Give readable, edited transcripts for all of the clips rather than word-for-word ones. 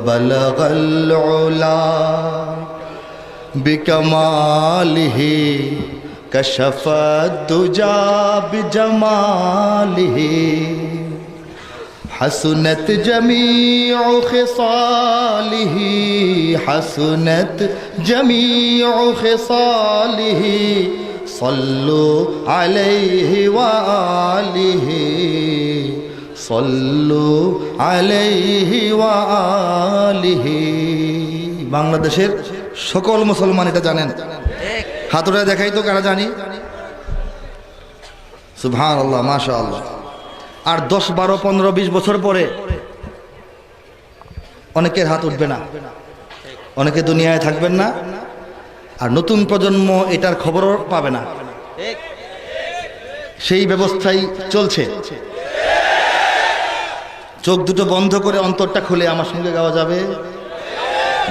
बलगल उला बिकमालिही कशफत दुजा बिजमालिही हसनत जमीउ खिसालिही हसनत जमीउ खिसालिही सल्लु अलैहि व आलिही सल्लु अलैहि व आलिही। বাংলাদেশের সকল মুসলমান এটা জানেন। হাত উঠে দেখাই তো কারা জানি। সুবহানাল্লাহ, মাশাআল্লাহ। আর 10, 12, 15, 20 বছর পরে অনেকের হাত উঠবে না, অনেকে দুনিয়ায় থাকবেন না, আর নতুন প্রজন্ম এটার খবরও পাবে না। সেই ব্যবস্থাই চলছে। চোখ দুটো বন্ধ করে অন্তরটা খুলে আমার সঙ্গে গাওয়া যাবে।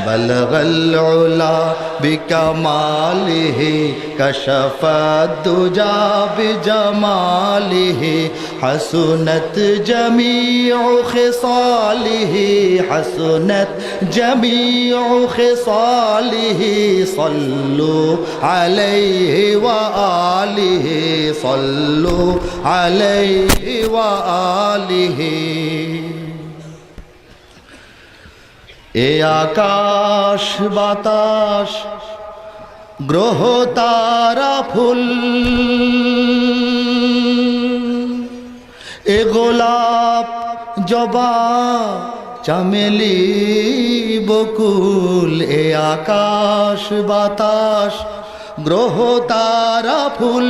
বলগল উলা বিকমালিহি কশফত দুজা বিজমালিহি হসনত জমিউ খিসালিহি হসনত জমিউ খিসালিহি সল্লু আলাইহি ওয়া আলিহি সল্লু আলাইহি ওয়া আলিহি। এ আকাশ বাতাস গ্রহ তারা ফুল এ গোলাপ জবা চামেলি বকুল এ আকাশ বাতাস গ্রহ তারা ফুল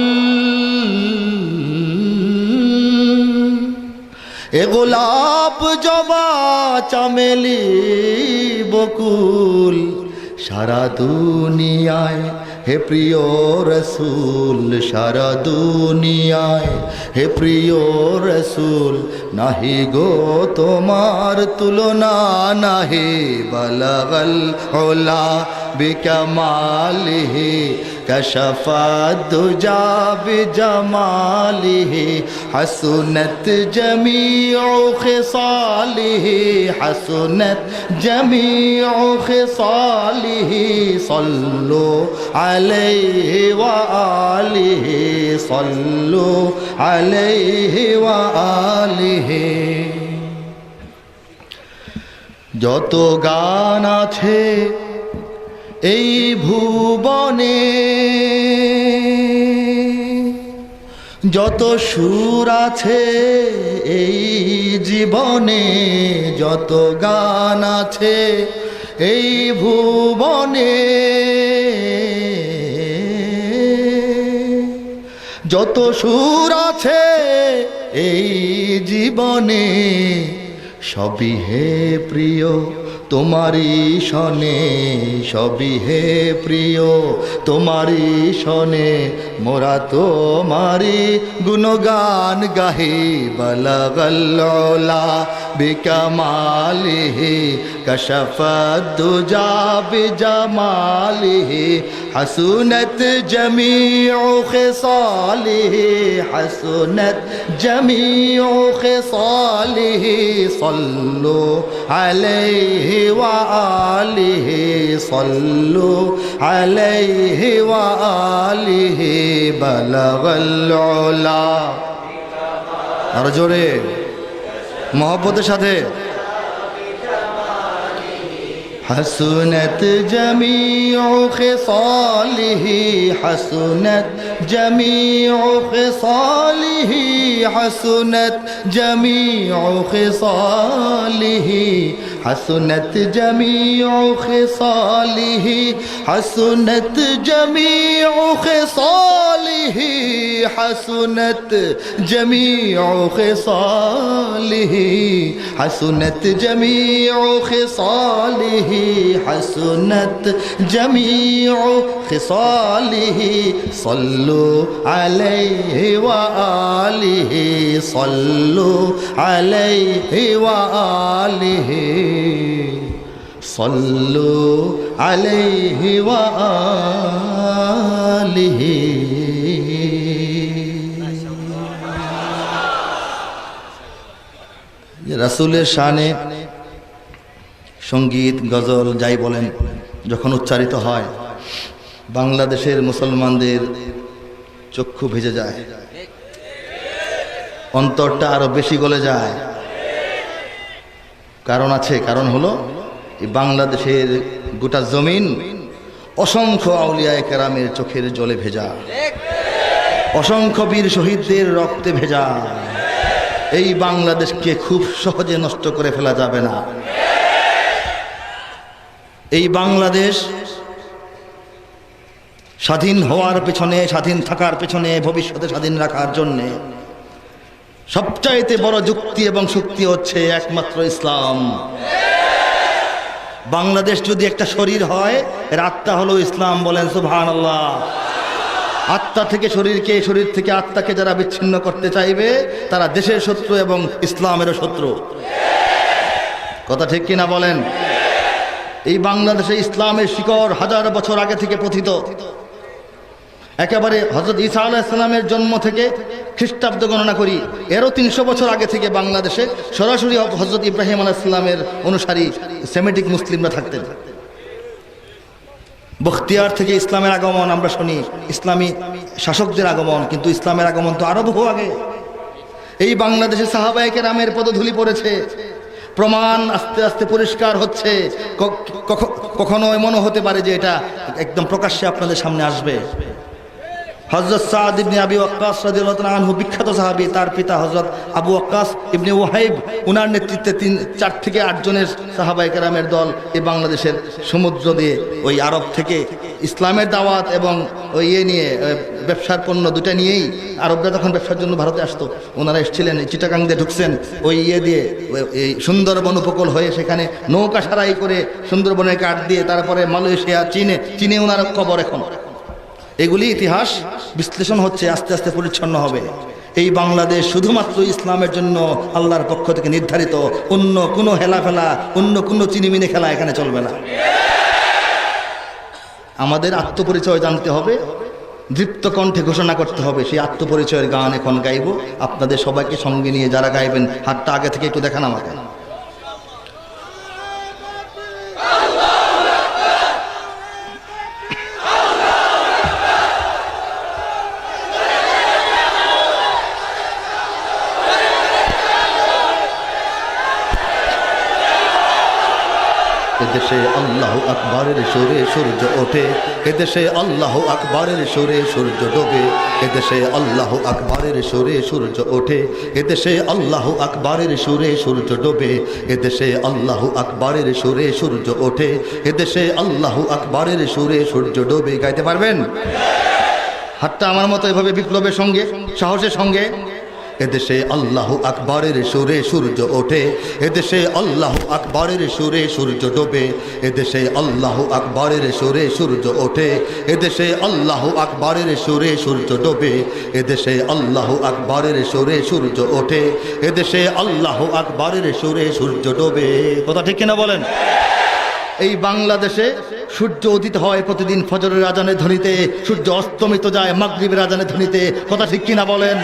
এ গোলাপ জবা চামেলি বকুল সারা দুনিয়ায় হে প্রিয় রসুল সারা দুনিয়ায় হে প্রিয় রসুল নাহি গো তোমার তুলনা নাহি বলগল উলা বিকমালিহি কশফত দুজা বিজমালিহি হসনত জমিউ খিসালিহি হসনত জমিউ খিসালিহি সল্লু আলাইহি ওয়া আলিহি সল্লু আলাইহি ওয়া আলিহি। যত গান আছে এই ভুবনে যত সুর আছে এই জীবনে যত গান আছে এই ভুবনে যত সুর আছে এই জীবনে সবই হে প্রিয় তোমারি শনে সবই হে প্রিয় তোমারি শনে মোরা তোমারি গুণগান গাহি বলগল উলা বিকমালিহি কশফত দুজা বিজমালিহি হসনত জমিউ খিসালিহি হসনত জমিউ খিসালিহি সল্লু আলাইহি ওয়া আলিহি সল্লু আলাইহি ওয়া আলিহি বলগল উলা। আর জোরে মোহব্বতের সাথে হসনত জমিউ খিসালিহি হসনত জমিউ খিসালিহি হসনত জমিউ খিসালিহি حسنت جميع خصاله حسنت جميع خصاله حسنت جميع خصاله حسنت جميع خصاله حسنت جميع خصاله صلوا عليه وآله صلوا عليه وآله صلوا عليه وآله রাসূলের শানে সঙ্গীত গজল যাই বলেন যখন উচ্চারিত হয় বাংলাদেশের মুসলমানদের চক্ষু ভিজে যায়, অন্তরটা আরো বেশি গলে যায়। কারণ আছে, কারণ হলো এই বাংলাদেশের গোটা জমিন অসংখ্য আউলিয়ায়ে কেরামের চোখের জলে ভেজা, অসংখ্য বীর শহীদদের রক্তে ভেজা। এই বাংলাদেশকে খুব সহজে নষ্ট করে ফেলা যাবে না। এই বাংলাদেশ স্বাধীন হওয়ার পেছনে, স্বাধীন থাকার পেছনে, ভবিষ্যতে স্বাধীন রাখার জন্যে সবচাইতে বড় যুক্তি এবং শক্তি হচ্ছে একমাত্র ইসলাম। বাংলাদেশ যদি একটা শরীর হয়, এর আত্মা হলো ইসলাম। বলেন সুবহানাল্লাহ। আত্মা থেকে শরীরকে, শরীর থেকে আত্মাকে যারা বিচ্ছিন্ন করতে চাইবে তারা দেশের শত্রু এবং ইসলামেরও শত্রু। কথা ঠিক কিনা বলেন? এই বাংলাদেশে ইসলামের শিকড় হাজার বছর আগে থেকে পথিত। একেবারে হযরত ঈসা আলাইহিস সালামের জন্ম থেকে খ্রিস্টাব্দ গণনা করি, এরও 300 বছর আগে থেকে বাংলাদেশে সরাসরি হযরত ইব্রাহিম আলাইহিস সালামের অনুসারী সেমিটিক মুসলিমরা থাকতেন। বখতিয়ার থেকে ইসলামের আগমন আমরা শুনি, ইসলামী শাসকদের আগমন, কিন্তু ইসলামের আগমন তো আরো বহু আগে। এই বাংলাদেশে সাহাবায়ে কেরামের পদধূলি পড়েছে, প্রমাণ আস্তে আস্তে পরিষ্কার হচ্ছে। কখনো এমনও হতে পারে যে এটা একদম প্রকাশ্যে আপনাদের সামনে আসবে। হযরত সাদ ইবনে আবি ওয়াক্কাস রাদিয়াল্লাহু তাআলা আনহু বিখ্যাত সাহাবী, তার পিতা হযরত আবু ওয়াক্কাস ইবনে ওয়াহাইব, উনার নেতৃত্বে 4 থেকে 8 জনের সাহাবায়ে কেরামের দল এই বাংলাদেশের সমুদ্র দিয়ে ওই আরব থেকে ইসলামের দাওয়াত এবং ওই নিয়ে ব্যবসার পণ্য দুটা নিয়েই আরবরা তখন ব্যবসার জন্য ভারতে আসতো, ওনারা এসেছিলেন, চিটাগাং দিয়ে ঢুকছেন, ওই দিয়ে এই সুন্দরবন উপকূল হয়ে সেখানে নৌকা সারাই করে সুন্দরবনের কাঠ দিয়ে তারপরে মালয়েশিয়া, চীনে ওনার কবর। এখন এগুলি ইতিহাস বিশ্লেষণ হচ্ছে, আস্তে আস্তে পরিচ্ছন্ন হবে। এই বাংলাদেশ শুধুমাত্র ইসলামের জন্য আল্লাহর পক্ষ থেকে নির্ধারিত, অন্য কোনো হেলাফেলা, অন্য কোনো চিনিমিনি খেলা এখানে চলবে না। আমাদের আত্মপরিচয় জানতে হবে, দৃপ্ত কণ্ঠে ঘোষণা করতে হবে। সেই আত্মপরিচয়ের গান এখন গাইব, আপনাদের সবাইকে সঙ্গে নিয়ে যারা গাইবেন হাতটা আগে থেকে একটু দেখান আমাকে। এদেশে আল্লাহু আকবরের সুরে সূর্য ওঠে, এদেশে আল্লাহু আকবরের সুরে সূর্য ডোবে, এদেশে আল্লাহু আকবরের সুরে সূর্য ওঠে, এদেশে আল্লাহু আকবরের সুরে সূর্য ডোবে, এদেশে আল্লাহু আকবরের সুরে সূর্য ওঠে, এদেশে আল্লাহু আকবরের সুরে সূর্য ডোবে। গাইতে পারবেন? হাতটা আমার মতো এভাবে বিপ্লবের সঙ্গে, সাহসের সঙ্গে। এদেশে আল্লাহু আকবরের সুরে সূর্য ওঠে, এদেশে আল্লাহু আকবরের সুরে সূর্য ডোবে, এদেশে আল্লাহু আকবরের সুরে সূর্য ওঠে, এদেশে আল্লাহু আকবরের সুরে সূর্য ডোবে, এদেশে আল্লাহু আকবরের সুরে সূর্য ওঠে, এদেশে আল্লাহু আকবরের সুরে সূর্য ডোবে। কথা ঠিক কিনা বলেন? এই বাংলাদেশে সূর্য উদিত হয় প্রতিদিন ফজরের আজানের ধ্বনিতে, সূর্য অস্তমিত যায় মাগরিবের আজানের ধ্বনিতে। কথা ঠিক কিনা বলেন?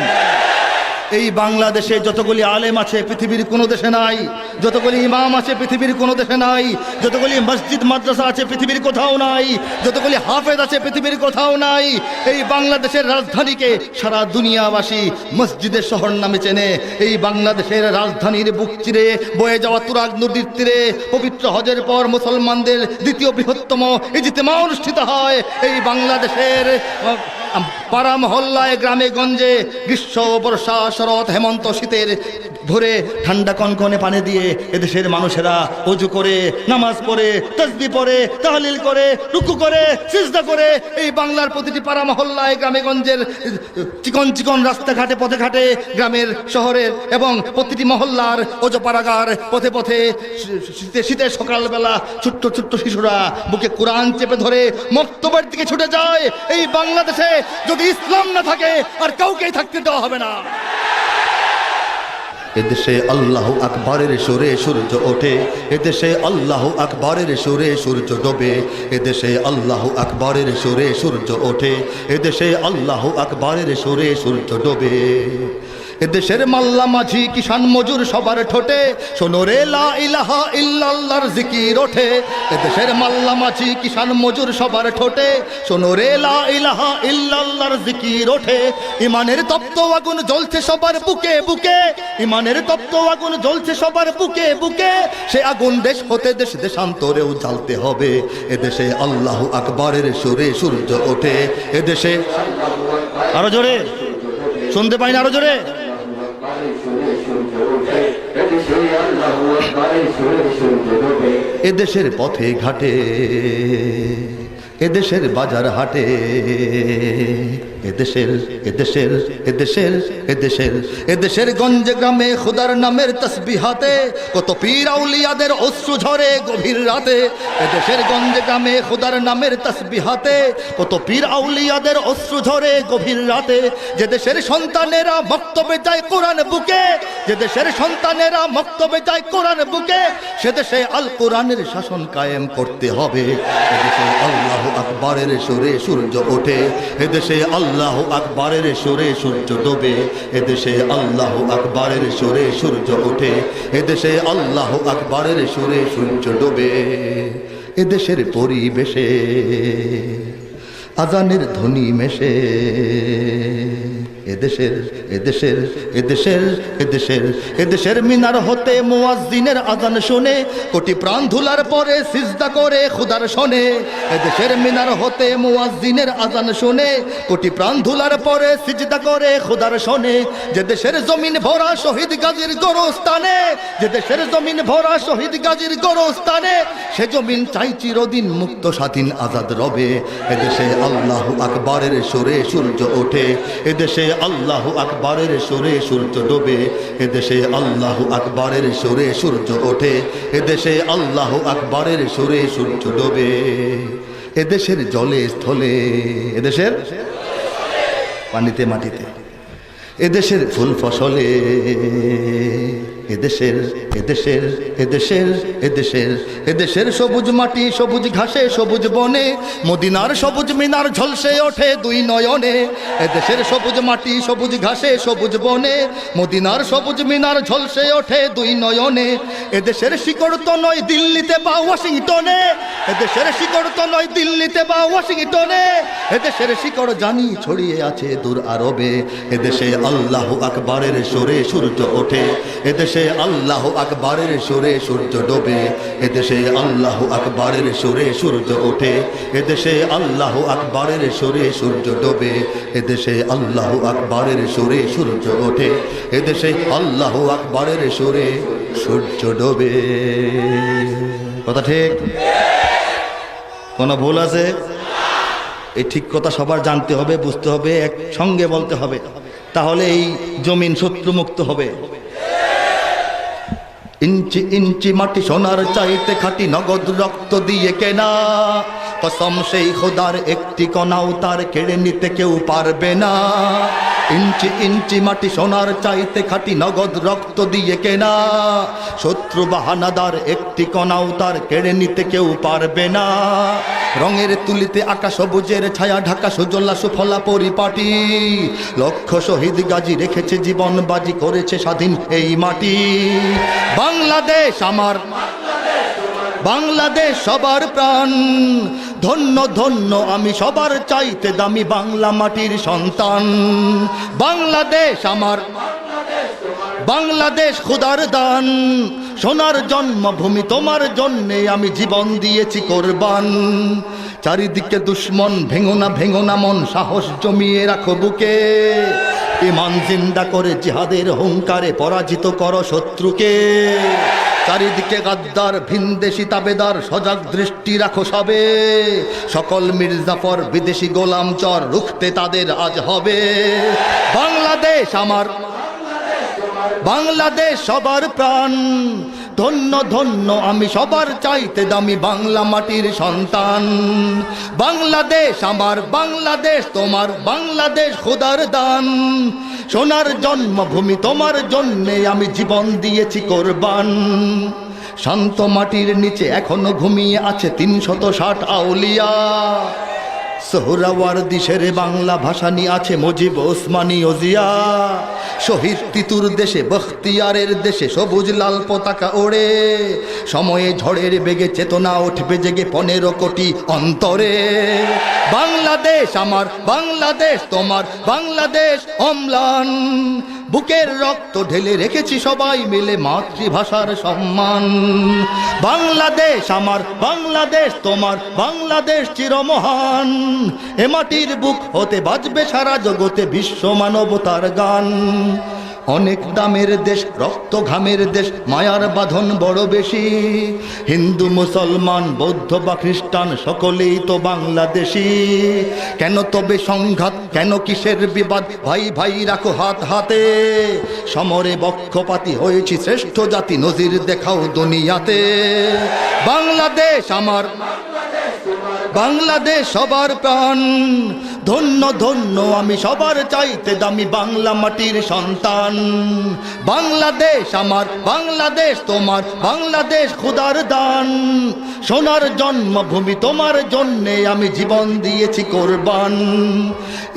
এই বাংলাদেশে যতগুলি আলেম আছে পৃথিবীর কোনো দেশে নাই, যতগুলি ইমাম আছে পৃথিবীর কোনো দেশে নাই, যতগুলি মসজিদ মাদ্রাসা আছে পৃথিবীর কোথাও নাই, যতগুলি হাফেজ আছে পৃথিবীর কোথাও নাই। এই বাংলাদেশের রাজধানীকে সারা দুনিয়াবাসী মসজিদের শহর নামে চেনে। এই বাংলাদেশের রাজধানীর বুক চিরে বয়ে যাওয়া তুরাগ নদীর তীরে পবিত্র হজের পর মুসলমানদের দ্বিতীয় বৃহত্তম ইজতেমা অনুষ্ঠিত হয়। এই বাংলাদেশের পাড়া মহল্লায়, গ্রামে গঞ্জে, গ্রীষ্ম, বর্ষা, শরৎ, হেমন্ত, শীতের ভরে ঠান্ডা কনকনে পানি দিয়ে এদেশের মানুষেরা ওযু করে, নামাজ পড়ে, তাসবিহ পড়ে, তাহলিল করে, রুকু করে, সিজদা করে এই বাংলার প্রতিটি পাড়া মহল্লায়, গ্রামে গঞ্জের চিকন চিকন রাস্তাঘাটে, পথে ঘাটে, গ্রামের শহরের এবং প্রতিটি মহল্লার ওযু পাড়াগার, পথে পথে শীতের সকালবেলা ছোট্ট ছোট্ট শিশুরা বুকে কোরআন চেপে ধরে মক্তবের দিকে ছুটে যায়। এই বাংলাদেশে যদি ইসলাম না থাকে আর কাউকেই থাকতে দেওয়া হবে না। এদেশে আল্লাহু আকবরের সুরে সূর্য ওঠে, এদেশে আল্লাহু আকবরের সুরে সূর্য ডোবে, এদেশে আল্লাহু আকবরের সুরে সূর্য ওঠে, এদেশে আল্লাহু আকবরের সুরে সূর্য ডোবে। এদেশের মাল্লা মাঝি কিষান মজুর সবার ঠোঁটে শোনো রে লা ইলাহা ইল্লাল্লাহর জিকির ওঠে। এদেশের মাল্লা মাঝি কিষান মজুর সবার ঠোঁটে শোনো রে লা ইলাহা ইল্লাল্লাহর জিকির ওঠে। ইমানের তপ্ত আগুন জ্বলছে সবার বুকে বুকে, ইমানের তপ্ত আগুন জ্বলছে সবার বুকে বুকে, সে আগুন দেশ হতে দেশ দেশান্তরেও জ্বালতে হবে। এদেশে আল্লাহু আকবরের সুরে সূর্য ওঠে, এদেশে আরো জোরে শুনতে পাই না, আরো জোরে। এদেশের পথে ঘাটে, এদেশের বাজার হাটে, এদেশের এদেশের এদেশের এদেশের এদেশের গঞ্জে গ্রামে খোদার নামের তসবিহাতে কত পীর আউলিয়াদের অশ্রু ঝরে গভীর রাতে। এদেশের গঞ্জে গ্রামে খোদার নামের তসবিহাতে কত পীর আউলিয়াদের অশ্রু ঝরে গভীর রাতে। যে দেশের সন্তানেরা মক্তবে যায় কোরআন বুকে, যে দেশের সন্তানেরা মক্তবে যায় কোরআন বুকে, সে দেশে আল কোরআনের শাসন কায়েম করতে হবে। এদেশে আল্লাহু আকবরের সুরে সূর্য ওঠে, এদেশে আল্লাহু আকবরের সুরে সূর্য ডোবে, এদেশে আল্লাহু আকবরের সুরে সূর্য ওঠে, এদেশে আল্লাহু আকবরের সুরে সূর্য ডোবে। এদেশের পরিবেশে আজানের ধ্বনি মেশে, এদেশের এদেশের এদেশের এদেশের এদেশের মিনার হতে মুয়াজ্জিনের আজান শুনে কোটি প্রাণ ধুলার পরে সিজদা করে খোদার শোনে। এদেশের মিনার হতে মুয়াজ্জিনের আজান শুনে কোটি প্রাণ ধুলার পরে সিজদা করে খোদার শোনে। যে দেশের জমিন ভরা শহীদ গাজীর গোরস্থানে, যে দেশের জমিন ভরা শহীদ গাজীর গোরস্থানে, সে জমিন চাই চিরদিন মুক্ত স্বাধীন আজাদ রবে। এদেশে আল্লাহু আকবরের সুরে সূর্য ওঠে, এদেশে আল্লাহু আকবরের সুরে সূর্য ডোবে, এদেশে আল্লাহু আকবরের সুরে সূর্য ওঠে, এদেশে আল্লাহু আকবরের সুরে সূর্য ডোবে। এদেশের জলে স্থলে, এদেশের পানিতে মাটিতে, এদেশের ফুল ফসলে, এদেশের এদেশের এদেশের এদেশের এদেশের সবুজ মাটি সবুজ ঘাসে সবুজ বনে, মদিনার সবুজ মিনার ঝলসে ওঠে দুই নয়নে। এদেশের সবুজ মাটি সবুজ ঘাসে সবুজ বনে, মদিনার সবুজ মিনার ঝলসে ওঠে দুই নয়নে। এদেশের শিকড় তো নয় দিল্লিতে বা ওয়াশিংটনে, এদেশের শিকড় তো নয় দিল্লিতে বা ওয়াশিংটনে, এদেশের শিকড় জানি ছড়িয়ে আছে দূর আরবে। এদেশে আল্লাহু আকবরের সুরে সূর্য ওঠে, এদেশে আল্লাহু আকবরের সুরে সূর্য ডোবে, এদেশে আল্লাহু আকবরের সুরে সূর্য ওঠে, এদেশে আল্লাহু আকবরের সুরে সূর্য ডোবে, এদেশে আল্লাহু আকবরের সুরে সূর্য ওঠে, এদেশে আল্লাহু আকবরের সুরে সূর্য ডোবে। কথা ঠিক? কোনো ভুল আছে? এই ঠিক কথা সবার জানতে হবে, বুঝতে হবে, একসঙ্গে বলতে হবে, তাহলে এই জমিন শত্রুমুক্ত হবে। ইঞ্চি ইঞ্চি মাটি সোনার চাইতে খাঁটি নগদ রক্ত দিয়ে কেনা, কসম সেই খোদার একটি কণাও তার কেড়ে নিতে কেউ পারবে না। ইঞ্চি ইঞ্চি মাটি সোনার চাইতে খাঁটি নগদ রক্ত দিয়ে কেনা, শত্রু বাহানাদার একটি কণাও তার কেড়ে নিতে কেউ পারবে না। রঙের তুলিতে আকাশ সবুজের ছায়া ঢাকা সুজলা সুফলা পরিপাটি, লক্ষ শহীদ গাজী রেখেছে জীবন বাজি করেছে স্বাধীন এই মাটি। বাংলাদেশ আমার, বাংলাদেশ সবার প্রাণ, ধন্য ধন্য আমি সবার চাইতে দামি বাংলা মাটির সন্তান। বাংলাদেশ আমার, বাংলাদেশ খোদার দান, সোনার জন্মভূমি তোমার জন্যে আমি জীবন দিয়েছি কোরবান। চারিদিকে দুশ্মন, ভেঙো না মন, সাহস জমিয়ে রাখো বুকে। ইমান জিন্দা করে জিহাদের হুঙ্কারে পরাজিত করো শত্রুকে। চারিদিকে গাদ্দার, ভিনদেশি তাবেদার, সজাগ দৃষ্টি রাখো সবে। সকল মির্জাফর, বিদেশি গোলাম চর, রুখতে তাদের আজ হবে। বাংলাদেশ আমার, বাংলাদেশ সবার প্রাণ। ধন্য ধন্য আমি সবার চাইতে দামি বাংলা মাটির সন্তান। বাংলাদেশ আমার, বাংলাদেশ তোমার, বাংলাদেশ খোদার দান। সোনার জন্মভূমি তোমার জন্যে আমি জীবন দিয়েছি কোরবান। শান্ত মাটির নিচে এখনো ঘুমিয়ে আছে ৩৬০ আউলিয়া। সোহরাওয়ার্দী শেরে বাংলা ভাসানি আছে মুজিব, ওসমানী, ওজিয়া। শহীদ তিতুর দেশে, বখতিয়ারের দেশে সবুজ লাল পতাকা ওড়ে। সময়ে ঝড়ের বেগে চেতনা উঠবে জেগে ১৫ কোটি অন্তরে। বাংলাদেশ আমার, বাংলাদেশ তোমার, বাংলাদেশ অম্লান। বুকের রক্ত ঢেলে রেখেছি সবাই মিলে মাতৃভাষার সম্মান। বাংলাদেশ আমার, বাংলাদেশ তোমার, বাংলাদেশ চিরমহান। এ মাটির বুক হতে বাজবে সারা জগতে বিশ্ব মানবতার গান। অনেক দামের দেশ, রক্ত ঘামের দেশ, মায়ার বাঁধন বড় বেশি। হিন্দু, মুসলমান, বৌদ্ধ বা খ্রিস্টান সকলেই তো বাংলাদেশি। কেন তবে সংঘাত, কেন কিসের বিবাদ? ভাই ভাই রাখো হাত হাতে। সমরে বক্ষপাতী হয়েছি শ্রেষ্ঠ জাতি, নজির দেখাও দুনিয়াতে। বাংলাদেশ আমার, বাংলাদেশ সবার প্রাণ। ধন্য ধন্য আমি সবার চাইতে দামি বাংলা মাটির সন্তান। বাংলাদেশ আমার, বাংলাদেশ তোমার, বাংলাদেশ খোদার দান। সোনার জন্মভূমি তোমার জন্যে আমি জীবন দিয়েছি কোরবান।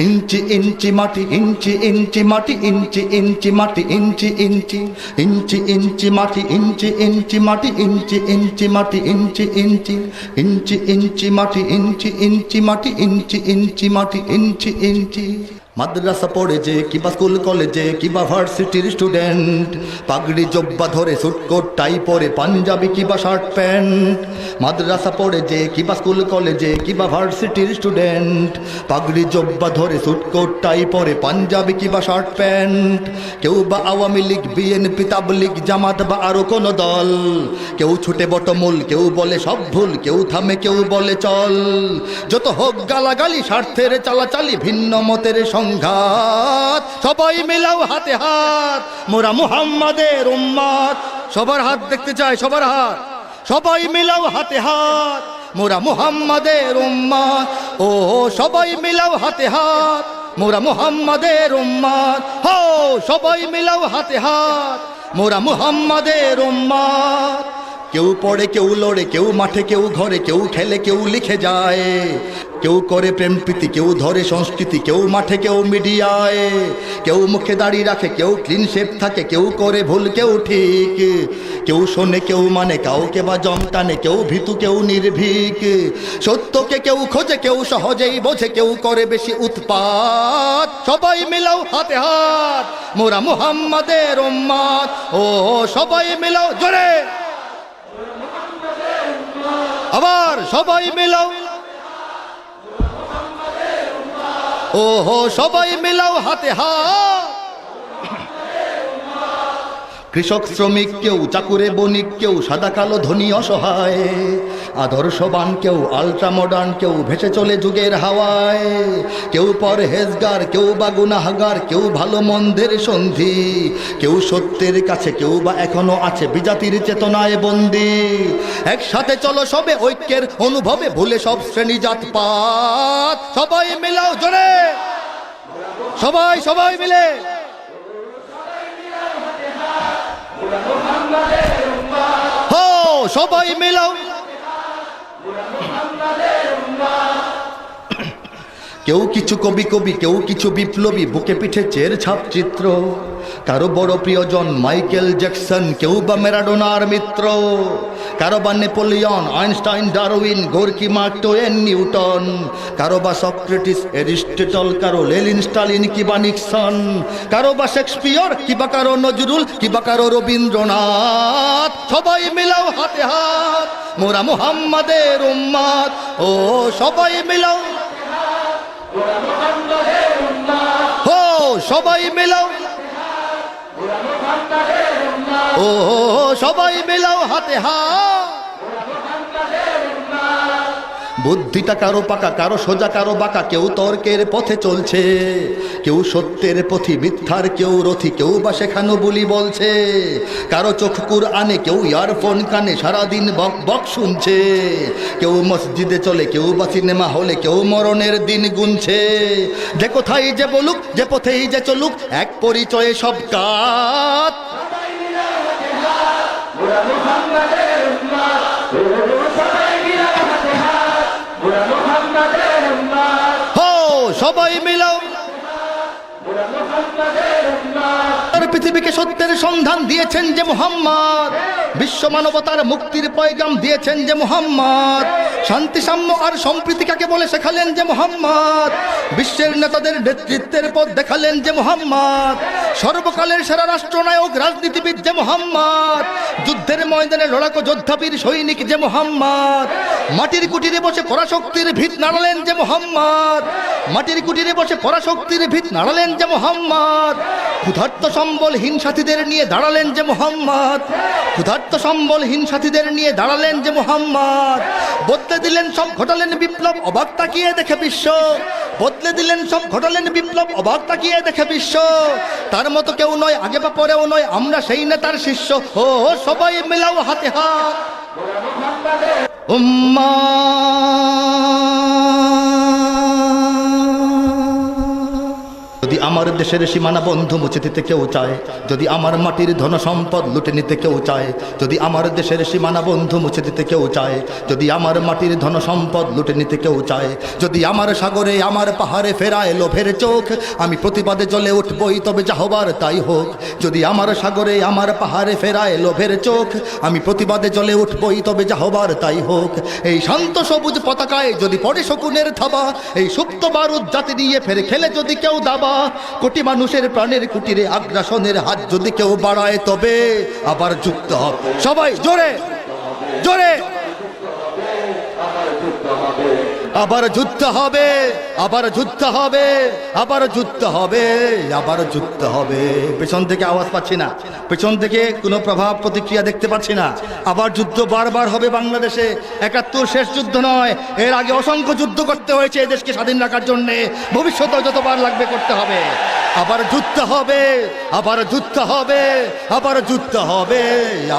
ইঞ্চি ইঞ্চি মাটি, ইঞ্চি ইঞ্চি মাটি, ইঞ্চি ইঞ্চি মাটি, ইঞ্চি ইঞ্চি, ইঞ্চি ইঞ্চি মাটি, ইঞ্চি ইঞ্চি মাটি, ইঞ্চি ইঞ্চি মাটি, ইঞ্চি ইঞ্চি, ইঞ্চি ইঞ্চি মাটি, ইঞ্চি ইঞ্চি মাটি, ইঞ্চি ইঞ্চি মাটি, ইঞ্চি ইঞ্চি। মাদ্রাসা পড়ে যে কিবা স্কুল কলেজে কিবা ভার্সিটির স্টুডেন্ট, পাগড়ি জব্বা ধরে সুটকোট টাই পরে পাঞ্জাবি কিবা শার্ট প্যান্ট। মাদ্রাসা পড়ে যে কিবা স্কুল কলেজে কিবা ভার্সিটির স্টুডেন্ট, পাগড়ি জব্বা ধরে সুটকোট টাই পরে পাঞ্জাবি কিবা শার্ট প্যান্ট। কেউ বা আওয়ামী লীগ, বিএনপি, তাবলীগ, জামাত বা আরো কোনো দল। কেউ ছুটে বটমূল, কেউ বলে সব ভুল, কেউ থামে, কেউ বলে চল। যত হোক গালাগালি, স্বার্থের চালাচালি, ভিন্ন মতের সংঘাত, সবাই মিলাও হাতে হাত, মোরা মুহাম্মাদের উম্মত। সবার হাত দেখতে চাই, সবার হাত। সবাই মিলাও হাতে হাত, মোরা মুহাম্মাদের উম্মত। ও সবাই মিলাও হাতে হাত, মোরা মুহাম্মাদের উম্মত। হো সবাই মিলাও হাতে হাত, মোরা মুহাম্মাদের উম্মত। কেউ পড়ে, কেউ লড়ে, কেউ মাঠে, কেউ ঘরে, কেউ খেলে, কেউ লিখে যায়। কেউ করে প্রেম প্রীতি, কেউ ধরে সংস্কৃতি, কেউ মাঠে, কেউ মিডিয়ায়। কেউ মুখে দাড়ি রাখে, কেউ ক্লিন শেপ থাকে, কেউ করে ভুল, কেউ ঠিক। কেউ শোনে, কেউ মানে, কাউকে বা জম টানে, কেউ ভীতু, কেউ নির্ভীক। সত্যকে কেউ খোঁজে, কেউ সহজেই বোঝে, কেউ করে বেশি উৎপাত। সবাই মিলাও হাতে হাত, মোরা মুহাম্মাদের উম্মত। ও সবাই মিলাও জোরে, আবার সবাই মিলাও। ও হো সবাই মিলাও হাতে হাত। কৃষক, শ্রমিক, কেউ চাকুরে বণিক, কেউ সাদা কালো ধনী অসহায়। আদর্শবান কেউ, আলট্রা মডার্ন কেউ, ভেসে চলে যুগের হাওয়ায়। কেউ পরহেজগার, কেউ বা গুনাহগার, কেউ ভালো মন্দের সন্ধি। কেউ সত্যের কাছে, কেউ বা এখনো আছে বিজাতির চেতনায় বন্দি। একসাথে চলো সবে ঐক্যের অনুভবে, ভুলে সব শ্রেণী জাত পাত। সবাই মিলাও জোরে, সবাই সবাই মিলে। হো সবাই মিলাও। কেউ কিছু কবি কবি, কেউ কিছু বিপ্লবী, বুকে পিঠে চের ছাপ চিত্র। কারো বড় প্রিয়জন মাইকেল জ্যাকসন, কেউ বা ম্যারাডোনার মিত্র। কারো বা Napoleon, Einstein, Darwin, Gorky, mark two one, Newton. কারো বা সক্রেটিস, এরিস্টটল, কারো লেনিন, স্টালিন কিবা নিক্সন। কারো বা শেক্সপিয়র, কিবা কারো নজরুল, কিবা কারো রবীন্দ্রনাথ। সবাই মিলাও হাতে হাত, মোরা মুহাম্মাদের উম্মত। ও সবাই মিলাও, ও সবাই মিলাও, ও সবাই মিলাও হাতে হাত। বুদ্ধিটা কারো পাকা, কারো সোজা, কারো বাঁকা। কেউ তর্কের পথে চলছে, কেউ সত্যের পথি, মিথ্যার কেউ রথি, কেউ বা শেখানো বলি বলছে। কারো চোখ কুরআনে, কেউ ইয়ারফোন কানে, সারাদিন বক বক শুনছে। কেউ মসজিদে চলে, কেউ বা সিনেমা হলে, কেউ মরণের দিন গুনছে। যে কোথায় যে বলুক, যে পথেই যে চলুক, এক পরিচয়ে সব কাত। সবাই মিলাও, পৃথিবীকে সত্যের সন্ধান দিয়েছেন যে মুহাম্মদ। বিশ্ব মানবতার মুক্তির পয়গাম দিয়েছেন যে মুহাম্মদ। শান্তি, সাম্য আর সম্প্রীতি কাকে বলে শেখালেন যে মুহাম্মদ। বিশ্বের নেতাদের নেতৃত্বের পথ দেখালেন যে মুহাম্মদ। সর্বকালের সেরা রাষ্ট্রনায়ক, রাজনীতিবিদ যে মুহাম্মদ। যুদ্ধের ময়দানে লড়াকু যোদ্ধাবীর সৈনিক যে মুহাম্মদ। মাটির কুটিরে বসে পরাশক্তির ভিত নাড়ালেন যে মুহাম্মদ। মাটির কুটিরে বসে পরাশক্তির ভিত নাড়ালেন যে মুহাম্মদ। ক্ষুধার্ত সম্বলহীন সাথীদের নিয়ে দাঁড়ালেন যে মুহাম্মদ। ক্ষুধার্ত সম্বলহীন সাথীদের নিয়ে দাঁড়ালেন যে মুহাম্মদ। বদলে দিলেন সব, ঘটালেন বিপ্লব, অবাক তাকিয়ে দেখে বিশ্ব। বদলে দিলেন সব, ঘটালেন বিপ্লব, অবাক তাকিয়ে দেখে বিশ্ব। তার মতো কেউ নয়, আগে বা পরেও নয়, আমরা সেই নেতার শিষ্য। ও সবাই মিলাও হাতে হাত, যদি আমার দেশের সীমানা বন্ধ মুছে দিতে কেউ চায়, যদি আমার মাটির ধন সম্পদ লুটে নিতে কেউ চায়, যদি আমার দেশের সীমানা বন্ধ মুছে দিতে কেউ চায়, যদি আমার মাটির ধন সম্পদ লুটে নিতে কেউ চায়, যদি আমার সাগরে আমার পাহাড়ে ফেরায় লোভের চোখ, আমি প্রতিবাদে জ্বলে উঠবই, তবে যা হবার তাই হোক। যদি আমার সাগরে আমার পাহাড়ে ফেরায় লোভের চোখ, আমি প্রতিবাদে জ্বলে উঠবই, তবে যা হবার তাই হোক। এই শান্ত সবুজ পতাকায় যদি পড়ে শকুনের থাবা, এই সুপ্ত বারুদ জাতি নিয়ে ফের খেলে যদি কেউ দাবা, কোটি মানুষের প্রাণের কুটিরে আগ্রাসনের হাত যদি কেউ বাড়ায়, তবে আবার যুক্ত হবে। সবাই জোরে জোরে, আবার যুদ্ধ হবে, আবার যুদ্ধ হবে, আবার যুদ্ধ হবে, আবার যুদ্ধ হবে। পেছন থেকে আওয়াজ পাচ্ছি না, পেছন থেকে কোনো প্রভাব প্রতিক্রিয়া দেখতে পাচ্ছি না। আবার যুদ্ধ বারবার হবে বাংলাদেশে। ৭১ শেষ যুদ্ধ নয়, এর আগে অসংখ্য যুদ্ধ করতে হয়েছে এই দেশকে স্বাধীন রাখার জন্যে, ভবিষ্যতেও যতবার লাগবে করতে হবে। আবার যুদ্ধ হবে, আবার যুদ্ধ হবে, আবার যুদ্ধ হবে,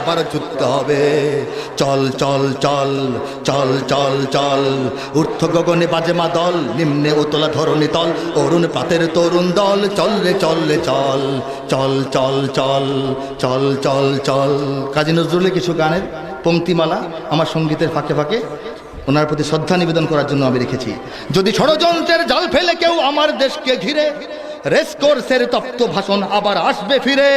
আবার যুদ্ধ হবে। চল চল চল চল চল চল, ঊর্ধ্ব গগনে বাজে মা দল, নিম্নে উতলা ধরণী তল, অরুণ প্রাতের তরুণ দল, চল রে চল রে চল, চল চল চল চল চল চল। কাজী নজরুলের কিছু গানের পংক্তিমালা আমার সঙ্গীতের ফাঁকে ফাঁকে ওনার প্রতি শ্রদ্ধা নিবেদন করার জন্য আমি রেখেছি। যদি ষড়যন্ত্রের জাল ফেলে কেউ আমার দেশকে ঘিরে, রেসকোর্সের তপ্ত ভাষণ আবার আসবে ফিরে।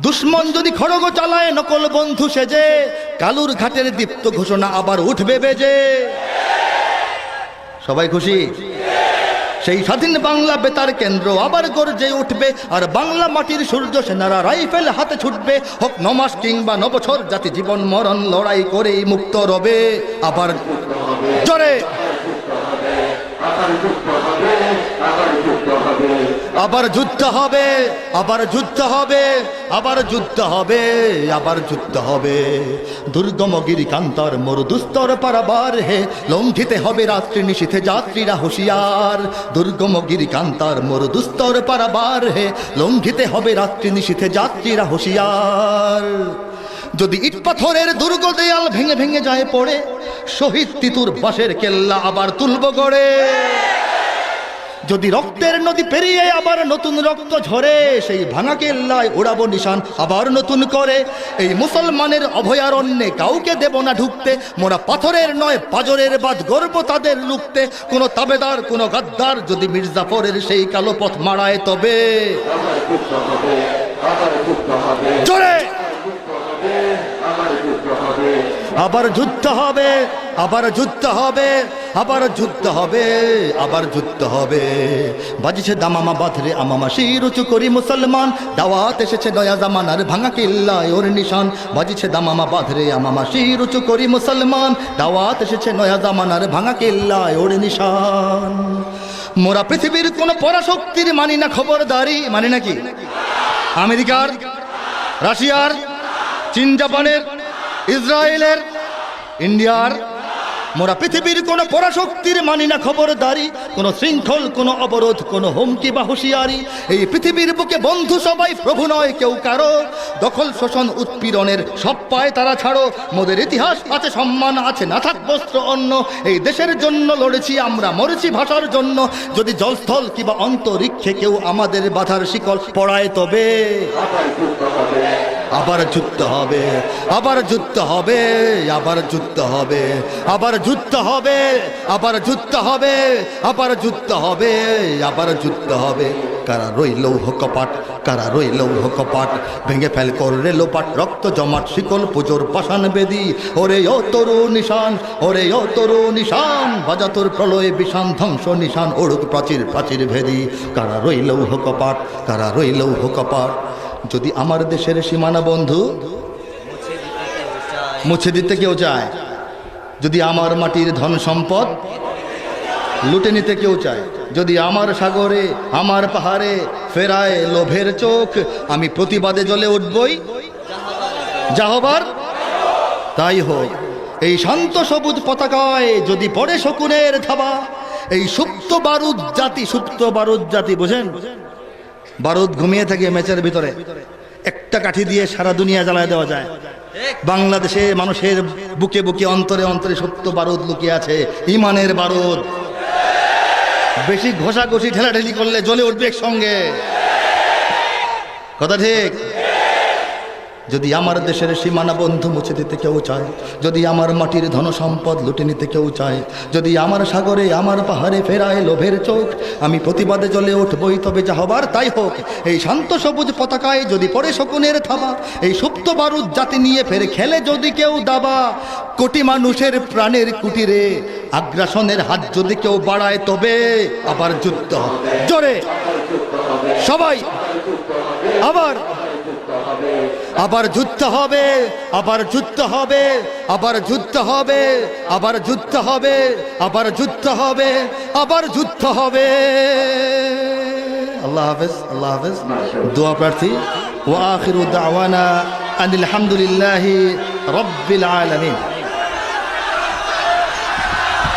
দুশ্মন যদি খড়গ চালায় নকল বন্ধু সেজে, কালুর ঘাটের দীপ্ত ঘোষণা আবার উঠবে বেজে। সবাই খুশি? সেই স্বাধীন বাংলা বেতার কেন্দ্র আবার গর্জে উঠবে, আর বাংলা মাটির সূর্য সেনারা রাইফেল হাতে ছুটবে। হোক নমাস কিংবা নবছর, জাতি জীবন মরণ লড়াই করেই মুক্ত রবে। আবার জোরে, আবার যুদ্ধ হবে, আবার যুদ্ধ হবে, আবার যুদ্ধ হবে, আবার যুদ্ধ হবে। দুর্গম গিরিকান্তর মরুদুস্তর পারাবার হে, লঙ্ঘিতে হবে রাত্রি নিশীথে যাত্রীরা হুঁশিয়ার। দুর্গম গিরিকান্তর মরুদুস্তর পারাবার হে, লঙ্ঘিতে হবে রাত্রি নিশীথে যাত্রীরা হুঁশিয়ার। যদি ইট পাথরের দুর্গ দেয়াল ভেঙে ভেঙে যায় পড়ে, শহীদ তিতুর বাঁশের কেল্লা আবার তুলব গড়ে। যদি রক্তের নদী পেরিয়ে আবার নতুন রক্ত ঝরে, সেই ভাঙা কেল্লায় ওড়াবো নিশান আবার নতুন করে। এই মুসলমানের অভয়ারণ্যে কাউকে দেব না ঢুকতে, মোরা পাথরের নয় পাজরের বাদ গর্ব তাদের রুখতে। কোনো তাবেদার কোনো গাদ্দার যদি মির্জাফরের সেই কালো পথ মারায় তবে জোরে আবার যুদ্ধ হবে, আবার যুদ্ধ হবে, আবার যুদ্ধ হবে, আবার যুদ্ধ হবে। বাজিছে দামামা বাঁধরে আমামা শির উঁচু করি মুসলমান, দাওয়াত এসেছে নয়া জামানার ভাঙা কিল্লায় ওর নিশান। বাজিছে দামামা বাঁধরে আমামা শির উঁচু করি মুসলমান, দাওয়াত এসেছে নয়া জামানার ভাঙা কিল্লায় ওর নিশান। মোরা পৃথিবীর কোন পরাশক্তির মানি না খবরদারি, মানি নাকি আমেরিকার, রাশিয়ার, চীন, জাপানের, ইসরায়েলের, ইন্ডিয়ার। মোরা পৃথিবীর কোন পরাশক্তির মানি না খবরদারি, কোন শৃঙ্খল, কোন অবরোধ, কোন হুমকি বা হুঁশিয়ারি। এই পৃথিবীর বুকে বন্ধু সবাই, প্রভু নয় কেউ কারো। দখল শোষণ উৎপীড়নের সব পায় তারা ছাড়ো। মোদের ইতিহাস আছে, সম্মান আছে, না থাক বস্ত্র অন্য। এই দেশের জন্য লড়েছি আমরা, মরেছি ভাষার জন্য। যদি জলস্থল কিংবা অন্তরিক্ষে কেউ আমাদের বাধার শিকল পড়ায় তবে আবার যুদ্ধ হবে, আবার যুদ্ধ হবে, আবার যুদ্ধ হবে, আবার যুদ্ধ হবে, আবার যুদ্ধ হবে, আবার যুদ্ধ হবে, আবার যুদ্ধ হবে। কারা রইল কপাট, কারা রইল কপাট, ভেঙে ফেল করলে লোপাট, রক্ত জমাট শিকল পুজোর পাষাণ বেদি। ওরে ও তরু নিশান, ওরে ও তরু নিশান, বাজা তোর প্রলয় বিষান, ধ্বংস নিশান ওড়ুক প্রাচীর প্রাচীর ভেদি। কারা রইল কপাট, কারা রইল কপাট। যদি আমার দেশের সীমানা বন্ধু মুছে দিতে কেউ চায়, যদি আমার মাটির ধন সম্পদ লুটে নিতে কেউ চায়, যদি আমার সাগরে আমার পাহাড়ে ফেরায় লোভের চোখ, আমি প্রতিবাদে জ্বলে উঠবই যা হবার তাই হোক। এই শান্ত সবুজ পতাকায় যদি পড়ে শকুনের থাবা, এই সুপ্ত বারুদ জাতি, সুপ্ত বারুদ জাতি বোঝেন, বারুদ ঘুমিয়ে থাকে মেচের ভিতরে, একটা কাঠি দিয়ে সারা দুনিয়া জ্বালায় দেওয়া যায়। বাংলাদেশে মানুষের বুকে বুকে অন্তরে অন্তরে সত্য বারুদ লুকিয়ে আছে, ইমানের বারুদ। বেশি ঘষাঘষি ঠেলাঠেলি করলে জ্বলে উঠবে একসঙ্গে, কথা ঠিক। যদি আমার দেশের সীমানা বন্ধু মুছে দিতে কেউ চায়, যদি আমার মাটির ধন সম্পদ লুটে নিতে কেউ চায়, যদি আমার সাগরে আমার পাহাড়ে ফেরায় লোভের চোখ, আমি প্রতিবাদে জ্বলে উঠবই তবে যা হবার তাই হোক। এই শান্ত সবুজ পতাকায় যদি পড়ে শকুনের থাবা, এই সুপ্ত বারুদ জাতি নিয়ে ফের খেলে যদি কেউ দাবা, কোটি মানুষের প্রাণের কুটিরে আগ্রাসনের হাত যদি কেউ বাড়ায় তবে আবার যুদ্ধ হবে। জোরে সবাই আবার, আবার যুদ্ধ হবে, আবার যুদ্ধ হবে, আবার যুদ্ধ হবে, আবার যুদ্ধ হবে, আবার যুদ্ধ হবে, আবার যুদ্ধ হবে। আল্লাহ হাফেজ, আল্লাহ হাফেজ। দোয়া প্রার্থী ওয়া আখিরু দাওয়ানা আনিল হামদুলিল্লাহি রাব্বিল আলামিন।